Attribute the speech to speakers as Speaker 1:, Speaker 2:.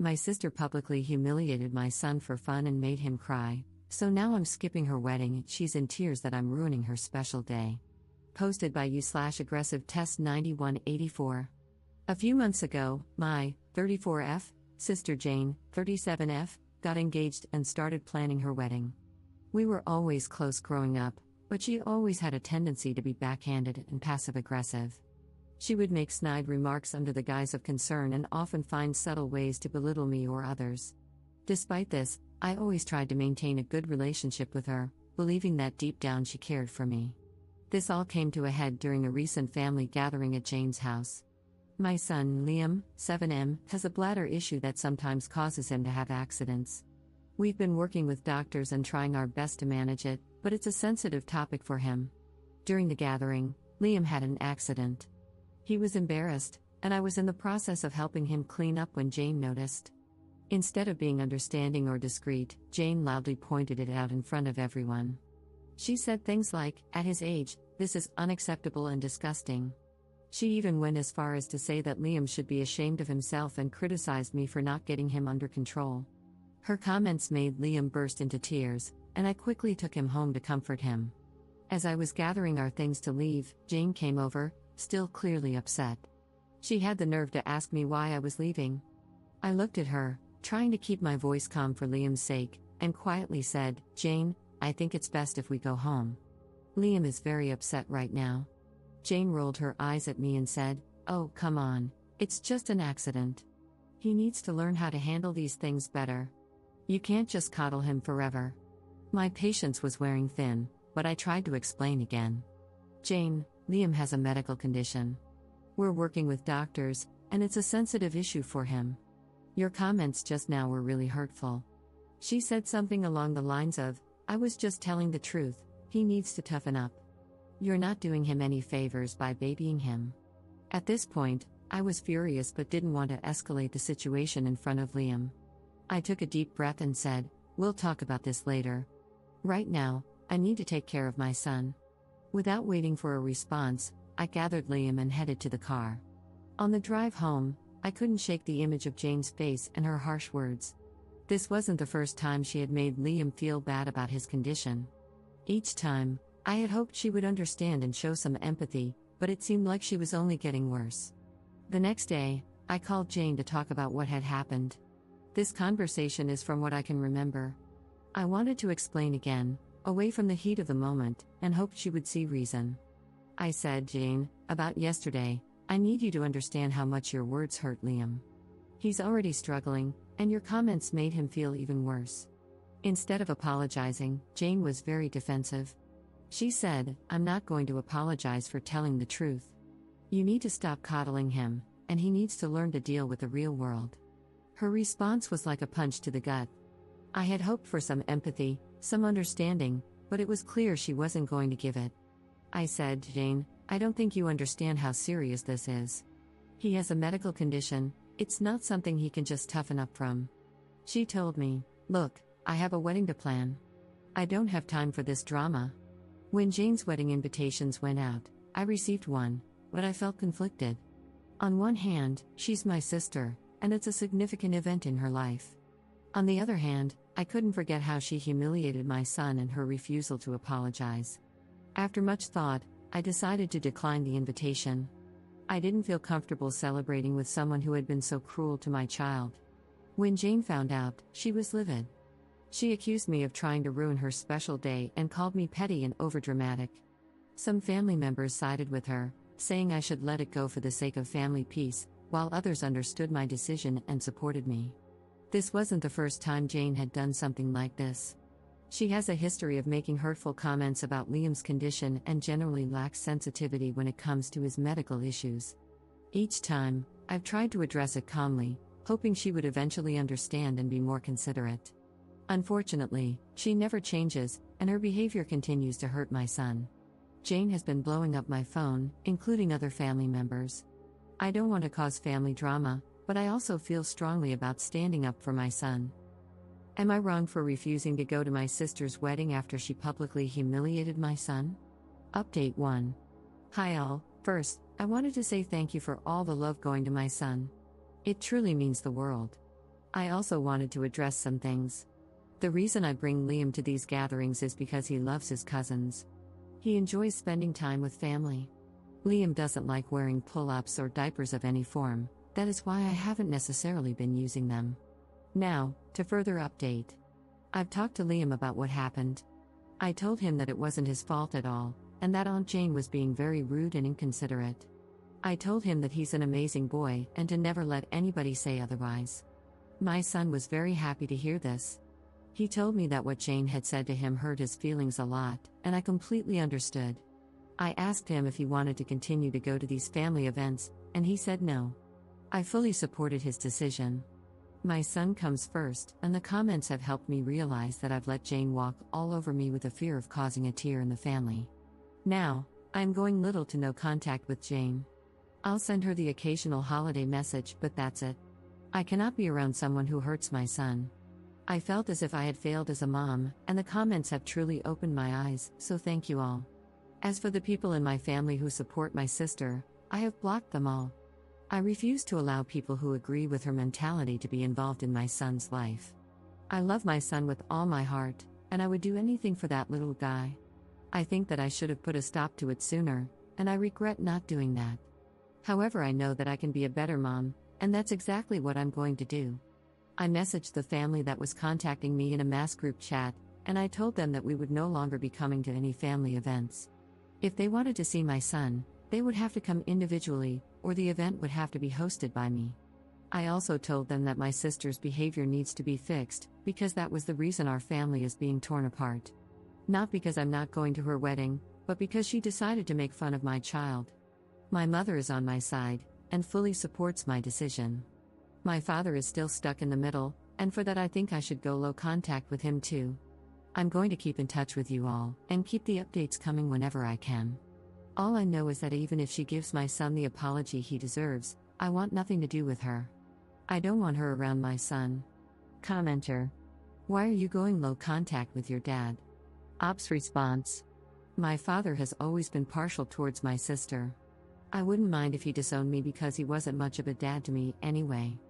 Speaker 1: My sister publicly humiliated my son for fun and made him cry, so now I'm skipping her wedding. She's in tears that I'm ruining her special day. Posted by you/aggressive test 9184. A few months ago, my 34F sister Jane, 37F, got engaged and started planning her wedding. We were always close growing up, but she always had a tendency to be backhanded and passive-aggressive. She would make snide remarks under the guise of concern and often find subtle ways to belittle me or others. Despite this, I always tried to maintain a good relationship with her, believing that deep down she cared for me. This all came to a head during a recent family gathering at Jane's house. My son, Liam, 7M, has a bladder issue that sometimes causes him to have accidents. We've been working with doctors and trying our best to manage it, but it's a sensitive topic for him. During the gathering, Liam had an accident. He was embarrassed, and I was in the process of helping him clean up when Jane noticed. Instead of being understanding or discreet, Jane loudly pointed it out in front of everyone. She said things like, "At his age, this is unacceptable and disgusting." She even went as far as to say that Liam should be ashamed of himself and criticized me for not getting him under control. Her comments made Liam burst into tears, and I quickly took him home to comfort him. As I was gathering our things to leave, Jane came over, still clearly upset. She had the nerve to ask me why I was leaving. I looked at her, trying to keep my voice calm for Liam's sake, and quietly said, "Jane, I think it's best if we go home. Liam is very upset right now." Jane rolled her eyes at me and said, "Oh, come on, it's just an accident. He needs to learn how to handle these things better. You can't just coddle him forever." My patience was wearing thin, but I tried to explain again. "Jane, Liam has a medical condition. We're working with doctors, and it's a sensitive issue for him. Your comments just now were really hurtful." She said something along the lines of, "I was just telling the truth, he needs to toughen up. You're not doing him any favors by babying him." At this point, I was furious but didn't want to escalate the situation in front of Liam. I took a deep breath and said, "We'll talk about this later. Right now, I need to take care of my son." Without waiting for a response, I gathered Liam and headed to the car. On the drive home, I couldn't shake the image of Jane's face and her harsh words. This wasn't the first time she had made Liam feel bad about his condition. Each time, I had hoped she would understand and show some empathy, but it seemed like she was only getting worse. The next day, I called Jane to talk about what had happened. This conversation is from what I can remember. I wanted to explain again, away from the heat of the moment, and hoped she would see reason. I said, "Jane, about yesterday, I need you to understand how much your words hurt Liam. He's already struggling, and your comments made him feel even worse." Instead of apologizing, Jane was very defensive. She said, "I'm not going to apologize for telling the truth. You need to stop coddling him, and he needs to learn to deal with the real world." Her response was like a punch to the gut. I had hoped for some empathy, some understanding, but it was clear she wasn't going to give it. I said, "Jane, I don't think you understand how serious this is. He has a medical condition, it's not something he can just toughen up from." She told me, "Look, I have a wedding to plan. I don't have time for this drama." When Jane's wedding invitations went out, I received one, but I felt conflicted. On one hand, she's my sister, and it's a significant event in her life. On the other hand, I couldn't forget how she humiliated my son and her refusal to apologize. After much thought, I decided to decline the invitation. I didn't feel comfortable celebrating with someone who had been so cruel to my child. When Jane found out, she was livid. She accused me of trying to ruin her special day and called me petty and overdramatic. Some family members sided with her, saying I should let it go for the sake of family peace, while others understood my decision and supported me. This wasn't the first time Jane had done something like this. She has a history of making hurtful comments about Liam's condition and generally lacks sensitivity when it comes to his medical issues. Each time, I've tried to address it calmly, hoping she would eventually understand and be more considerate. Unfortunately, she never changes, and her behavior continues to hurt my son. Jane has been blowing up my phone, including other family members. I don't want to cause family drama, but I also feel strongly about standing up for my son. Am I wrong for refusing to go to my sister's wedding after she publicly humiliated my son? Update 1. Hi all, first, I wanted to say thank you for all the love going to my son. It truly means the world. I also wanted to address some things. The reason I bring Liam to these gatherings is because he loves his cousins. He enjoys spending time with family. Liam doesn't like wearing pull-ups or diapers of any form, that is why I haven't necessarily been using them. Now, to further update. I've talked to Liam about what happened. I told him that it wasn't his fault at all, and that Aunt Jane was being very rude and inconsiderate. I told him that he's an amazing boy and to never let anybody say otherwise. My son was very happy to hear this. He told me that what Jane had said to him hurt his feelings a lot, and I completely understood. I asked him if he wanted to continue to go to these family events, and he said no. I fully supported his decision. My son comes first, and the comments have helped me realize that I've let Jane walk all over me with the fear of causing a tear in the family. Now, I'm going little to no contact with Jane. I'll send her the occasional holiday message, but that's it. I cannot be around someone who hurts my son. I felt as if I had failed as a mom, and the comments have truly opened my eyes, so thank you all. As for the people in my family who support my sister, I have blocked them all. I refuse to allow people who agree with her mentality to be involved in my son's life. I love my son with all my heart, and I would do anything for that little guy. I think that I should have put a stop to it sooner, and I regret not doing that. However, I know that I can be a better mom, and that's exactly what I'm going to do. I messaged the family that was contacting me in a mass group chat, and I told them that we would no longer be coming to any family events. If they wanted to see my son, they would have to come individually, or the event would have to be hosted by me. I also told them that my sister's behavior needs to be fixed, because that was the reason our family is being torn apart. Not because I'm not going to her wedding, but because she decided to make fun of my child. My mother is on my side, and fully supports my decision. My father is still stuck in the middle, and for that I think I should go low contact with him too. I'm going to keep in touch with you all, and keep the updates coming whenever I can. All I know is that even if she gives my son the apology he deserves, I want nothing to do with her. I don't want her around my son. Commenter: why are you going low contact with your dad? Ops response: my father has always been partial towards my sister. I wouldn't mind if he disowned me because he wasn't much of a dad to me anyway.